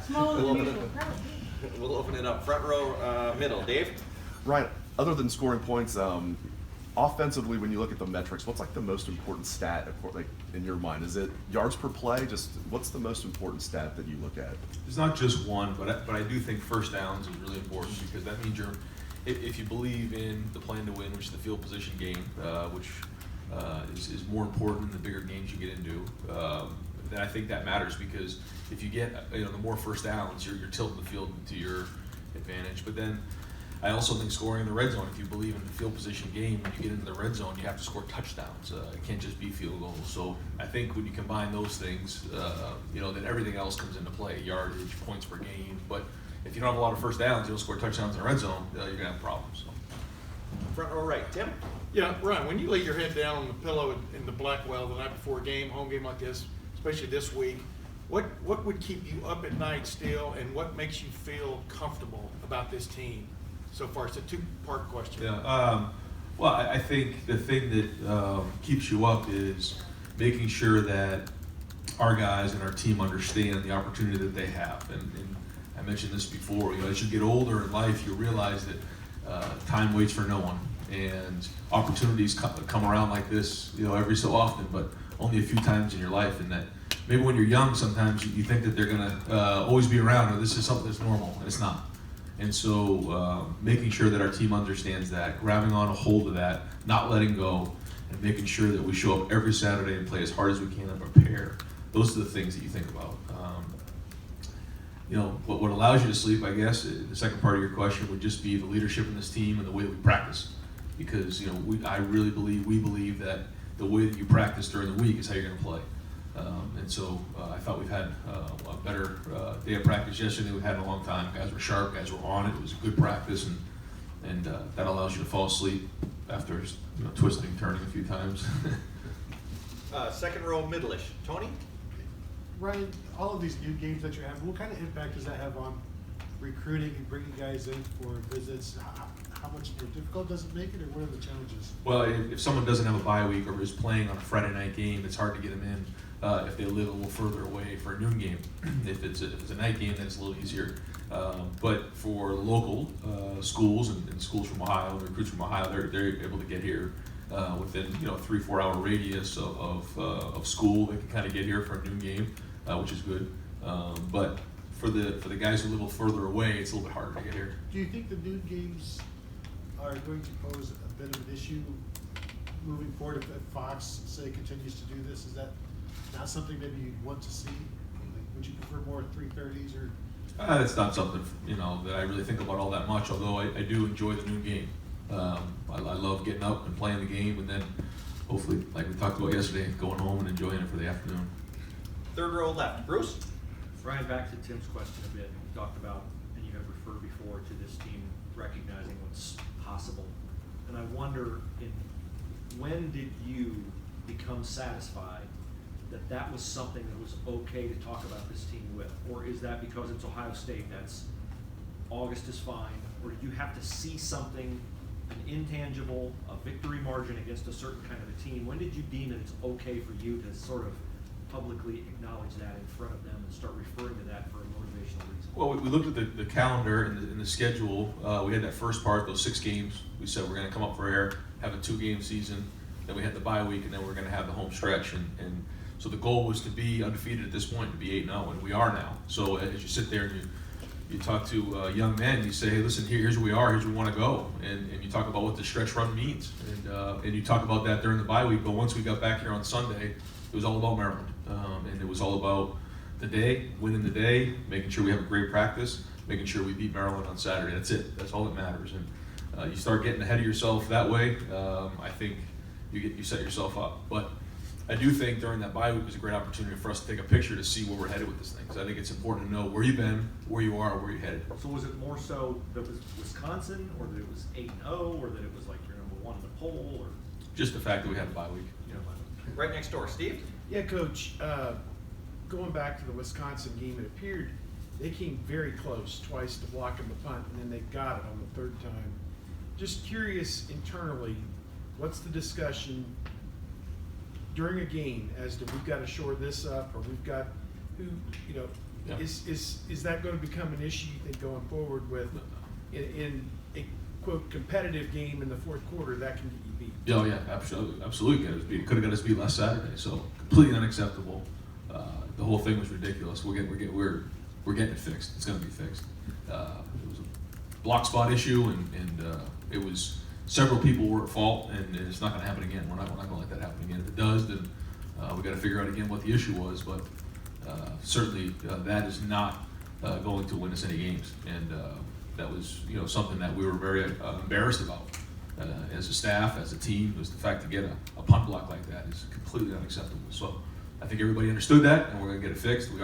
Smaller We'll than open usual. We'll open it up. Front row, middle. Dave? Right. Other than scoring points, offensively, when you look at the metrics, what's like the most important stat, like in your mind? Is it yards per play? Just what's the most important stat that you look at? There's not just one, but I do think first downs is really important because that means if you believe in the plan to win, which is the field position game, which is more important in the bigger games you get into, then I think that matters because if you get the more first downs, you're tilting the field to your advantage. But then I also think scoring in the red zone, if you believe in the field position game, when you get into the red zone, you have to score touchdowns. It can't just be field goals. So I think when you combine those things, then everything else comes into play, yardage, points per game. But if you don't have a lot of first downs, you don't score touchdowns in the red zone, you're going to have problems. So. Front row right. Tim? Yeah, Ron, when you lay your head down on the pillow in the Blackwell the night before a game, home game like this, especially this week, what would keep you up at night still, and what makes you feel comfortable about this team so far? It's a two-part question. Yeah. Well, I think the thing that keeps you up is making sure that our guys and our team understand the opportunity that they have. And I mentioned this before. As you get older in life, you realize that time waits for no one, and opportunities come around like this, every so often, but only a few times in your life. And that maybe when you're young, sometimes you think that they're gonna always be around, or this is something that's normal, and it's not. And so making sure that our team understands that, grabbing on a hold of that, not letting go, and making sure that we show up every Saturday and play as hard as we can and prepare. Those are the things that you think about. What allows you to sleep, I guess, the second part of your question would just be the leadership in this team and the way that we practice. Because I really believe that the way that you practice during the week is how you're going to play. And so I thought we've had a better day of practice yesterday than we've had in a long time. Guys were sharp, guys were on it. It was a good practice, and that allows you to fall asleep after twisting and turning a few times. Second row, middle-ish. Tony? Ryan, all of these new games that you're having, what kind of impact does that have on recruiting and bringing guys in for visits? How much more difficult does it make it, or what are the challenges? Well, if someone doesn't have a bye week or is playing on a Friday night game, it's hard to get them in if they live a little further away for a noon game. If it's a night game, then it's a little easier. But for local schools and schools from Ohio, the recruits from Ohio, they're able to get here within 3-4 hour radius of school. They can kind of get here for a noon game, which is good. But for the guys who live a little further away, it's a little bit harder to get here. Do you think the noon games are going to pose a bit of an issue moving forward if Fox, say, continues to do this? Is that not something maybe you'd want to see? Would you prefer more 3:30s or? That's not something that I really think about all that much. Although I do enjoy the noon game. I love getting up and playing the game, and then hopefully, like we talked about yesterday, going home and enjoying it for the afternoon. Third row left. Bruce? Ryan, back to Tim's question a bit. You talked about, and you have referred before to this team recognizing what's possible. And I wonder, when did you become satisfied that was something that was okay to talk about this team with? Or is that because it's Ohio State, August is fine? Or do you have to see something, an intangible, a victory margin against a certain kind of a team? When did you deem that it's okay for you to sort of publicly acknowledge that in front of them and start referring to that for a motivational reason? Well, we looked at the calendar and the schedule. We had that first part, those 6 games. We said we're going to come up for air, have a 2-game season. Then we had the bye week, and then we're going to have the home stretch. And so the goal was to be undefeated at this point, to be 8-0, and we are now. So as you sit there and you talk to young men, you say, hey, listen, here's where we are, here's where we want to go. And you talk about what the stretch run means. And you talk about that during the bye week. But once we got back here on Sunday, it was all about Maryland. And it was all about the day, winning the day, making sure we have a great practice, making sure we beat Maryland on Saturday. That's it. That's all that matters. And you start getting ahead of yourself that way, I think you set yourself up. But I do think during that bye week was a great opportunity for us to take a picture to see where we're headed with this thing. Because I think it's important to know where you've been, where you are, where you're headed. So was it more so that it was Wisconsin, or that it was 8-0, or that it was like you're number 1 in the poll, or Just the fact that we had a bye week. Right next door. Steve? Yeah, Coach, going back to the Wisconsin game, it appeared they came very close twice to blocking the punt, and then they got it on the third time. Just curious internally, what's the discussion during a game as to we've got to shore this up, or we've got Yeah. Is that going to become an issue, you think, going forward with, in a quote competitive game in the fourth quarter, that can get you beat? Oh yeah, absolutely. Could have got us beat last Saturday. So completely unacceptable. The whole thing was ridiculous. We're getting it fixed. It's going to be fixed. It was a block spot issue, and it was several people were at fault, and it's not going to happen again. We're not going to let that happen again. If it does, then we got to figure out again what the issue was. But certainly that is not going to win us any games, and that was something that we were very embarrassed about as a staff, as a team. Was the fact to get a punt block like that is completely unacceptable. So I think everybody understood that, and we're going to get it fixed. We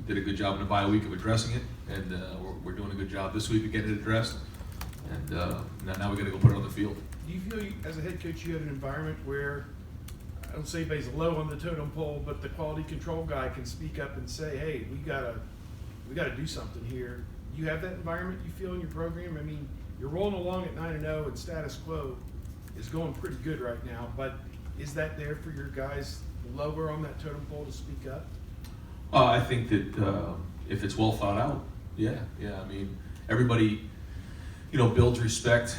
did a good job in the bye week of addressing it, and we're doing a good job this week of getting it addressed. And now we got to go put it on the field. Do you feel, as a head coach, you have an environment where, I don't say anybody's low on the totem pole, but the quality control guy can speak up and say, hey, we gotta do something here? Do you have that environment you feel in your program? I mean, you're rolling along at 9-0 and status quo is going pretty good right now, but is that there for your guys lower on that totem pole to speak up? I think that if it's well thought out, yeah. I mean, everybody, builds respect,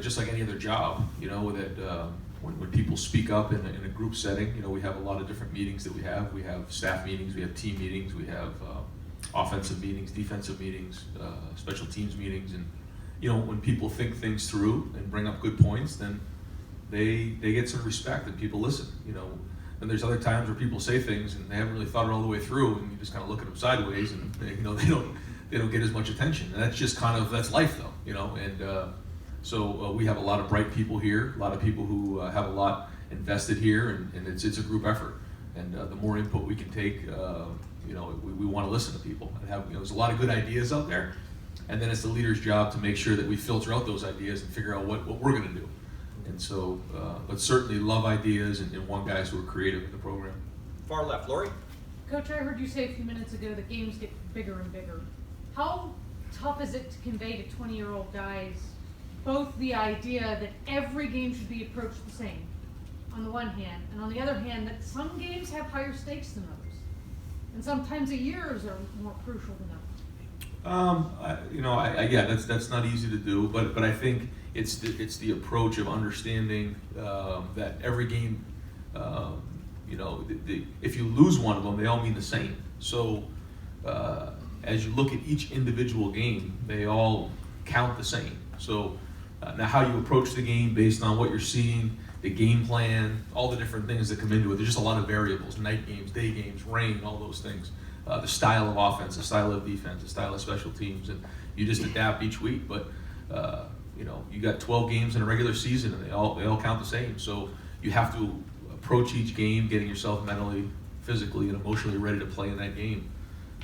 just like any other job, that when people speak up in a group setting, we have a lot of different meetings that we have. We have staff meetings, we have team meetings, we have offensive meetings, defensive meetings, special teams meetings, and when people think things through and bring up good points, then they get some respect and people listen. And there's other times where people say things and they haven't really thought it all the way through, and you just kind of look at them sideways, and they don't get as much attention. And that's just that's life, though. And so we have a lot of bright people here, a lot of people who have a lot invested here, and it's a group effort. And the more input we can take, we want to listen to people and have. There's a lot of good ideas out there, and then it's the leader's job to make sure that we filter out those ideas and figure out what we're going to do. And so, but certainly love ideas and want guys who are creative in the program. Far left, Lori. Coach, I heard you say a few minutes ago that games get bigger and bigger. How tough is it to convey to 20-year-old guys both the idea that every game should be approached the same, on the one hand, and on the other hand, that some games have higher stakes than others, and sometimes the years are more crucial than others? Yeah, that's not easy to do, but I think it's the approach of understanding that every game, if you lose one of them, they all mean the same. So as you look at each individual game, they all count the same. So now how you approach the game based on what you're seeing, the game plan, all the different things that come into it. There's just a lot of variables: night games, day games, rain, all those things. The style of offense, the style of defense, the style of special teams, and you just adapt each week. But you got 12 games in a regular season, and they all count the same. So you have to approach each game getting yourself mentally, physically, and emotionally ready to play in that game.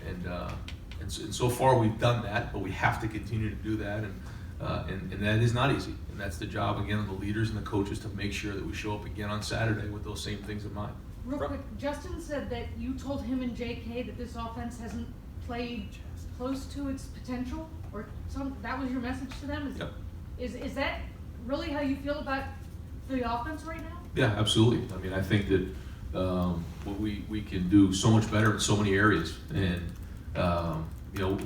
And so far we've done that, but we have to continue to do that, and that is not easy. And that's the job again of the leaders and the coaches to make sure that we show up again on Saturday with those same things in mind. Real quick, Justin said that you told him and JK that this offense hasn't played close to its potential, or that was your message to them? Yep. Is that really how you feel about the offense right now? Yeah, absolutely. I mean, I think that we can do so much better in so many areas, and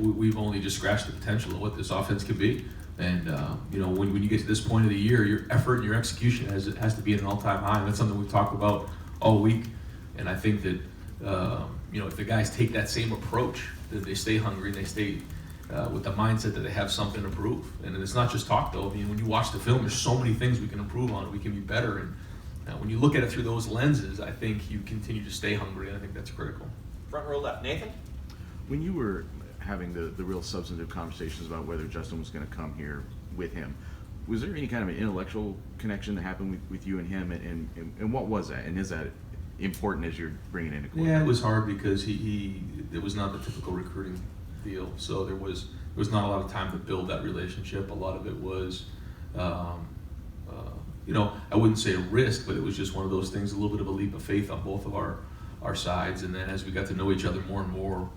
we've only just scratched the potential of what this offense could be. And when you get to this point of the year, your effort and your execution has to be at an all-time high. And that's something we've talked about all week. And I think that if the guys take that same approach, that they stay hungry, they stay with the mindset that they have something to prove. And it's not just talk, though. I mean, when you watch the film, there's so many things we can improve on. We can be better. And when you look at it through those lenses, I think you continue to stay hungry, and I think that's critical. Front row left, Nathan. When you were having the real substantive conversations about whether Justin was going to come here with him, was there any kind of an intellectual connection that happened with you and him, and what was that, and is that important as you're bringing in a quarterback? Yeah, it was hard because it was not the typical recruiting deal, so there was not a lot of time to build that relationship. A lot of it was I wouldn't say a risk, but it was just one of those things, a little bit of a leap of faith on both of our sides. And then as we got to know each other more and more,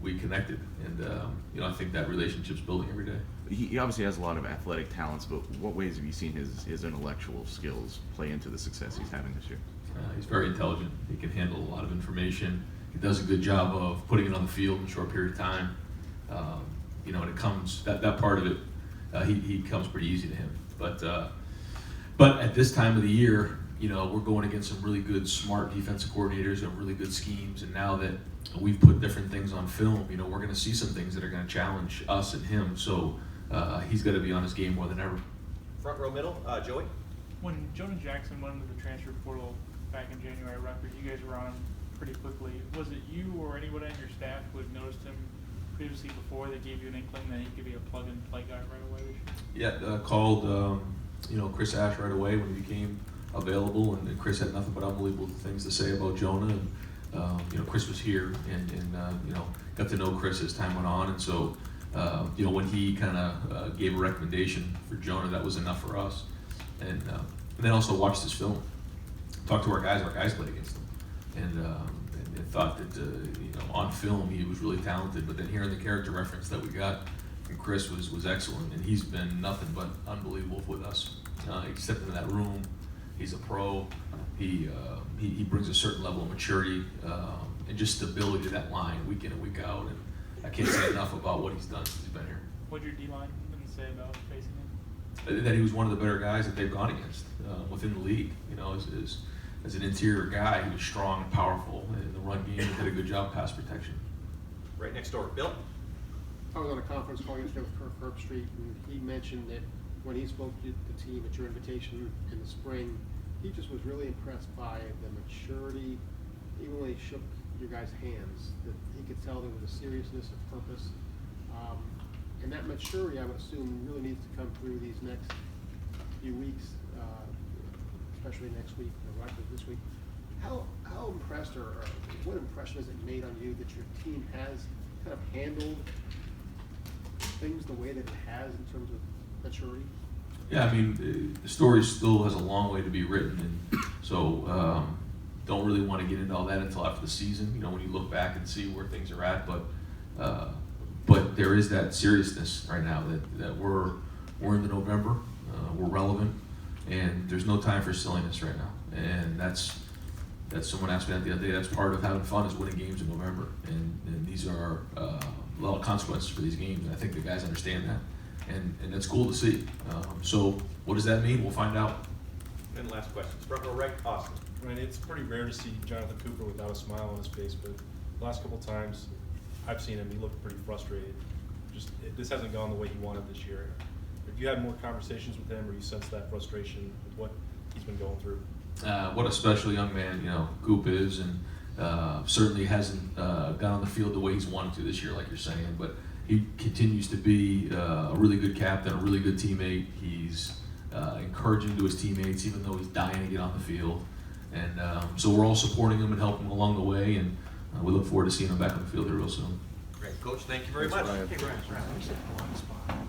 we connected, and I think that relationship's building every day. He obviously has a lot of athletic talents, but what ways have you seen his intellectual skills play into the success he's having this year? He's very intelligent. He can handle a lot of information. he does a good job of putting it on the field in a short period of time. You know, and it comes, that part of it, he comes pretty easy to him. But at this time of the year, you know, we're going against some really good, smart defensive coordinators and really good schemes. And now that we've put different things on film, you know, we're going to see some things that are going to challenge us and him. So he's got to be on his game more than ever. Front row middle, Joey. When Jonah Jackson went into the transfer portal back in January, Rutgers, you guys were on him pretty quickly. Was it you or anyone on your staff who had noticed him previously before that gave you an inkling that he could be a plug-and-play guy right away this year? Yeah, called you know, Chris Ash right away when he became available, and Chris had nothing but unbelievable things to say about Jonah. And you know, Chris was here, and you know, got to know Chris as time went on, and so you know, when he kind of gave a recommendation for Jonah, that was enough for us. And then also watched his film, talked to our guys played against him, and thought that you know, on film he was really talented. But then hearing the character reference that we got from Chris was excellent, and he's been nothing but unbelievable with us. He stepped into that room. He's a pro. He brings a certain level of maturity and just stability to that line week in and week out. And I can't say enough about what he's done since he's been here. What'd your D-line say about facing him? That he was one of the better guys that they've gone against within the league. You know, as an interior guy, he was strong and powerful in the run game. He did a good job pass protection. Right next door, Bill. I was on a conference call yesterday with Kirk Herbstreit, and he mentioned that when he spoke to the team at your invitation in the spring, he just was really impressed by the maturity. Even when he shook your guys' hands, that he could tell there was a seriousness of purpose. And that maturity, I would assume, really needs to come through these next few weeks, especially next week, or Rutgers this week. How impressed or what impression has it made on you that your team has kind of handled things the way that it has in terms of maturity? Yeah, I mean, the story still has a long way to be written, and so don't really want to get into all that until after the season. You know, when you look back and see where things are at, but there is that seriousness right now that we're into November, we're relevant, and there's no time for silliness right now. And that's someone asked me that the other day. That's part of having fun, is winning games in November, and these are a lot of consequences for these games, and I think the guys understand that. And that's cool to see. So what does that mean? We'll find out. And last question, front row right, Austin. Right, it's pretty rare to see Jonathon Cooper without a smile on his face, but the last couple times I've seen him, he looked pretty frustrated. This hasn't gone the way he wanted this year. Have you had more conversations with him, or you sense that frustration with what he's been going through? What a special young man, you know, Coop is, and certainly hasn't got on the field the way he's wanted to this year, like you're saying, but he continues to be a really good captain, a really good teammate. He's encouraging to his teammates, even though he's dying to get on the field. And so we're all supporting him and helping him along the way, and we look forward to seeing him back on the field here real soon. Great, Coach, thank you very much. Thanks, Brian. Hey, Brian.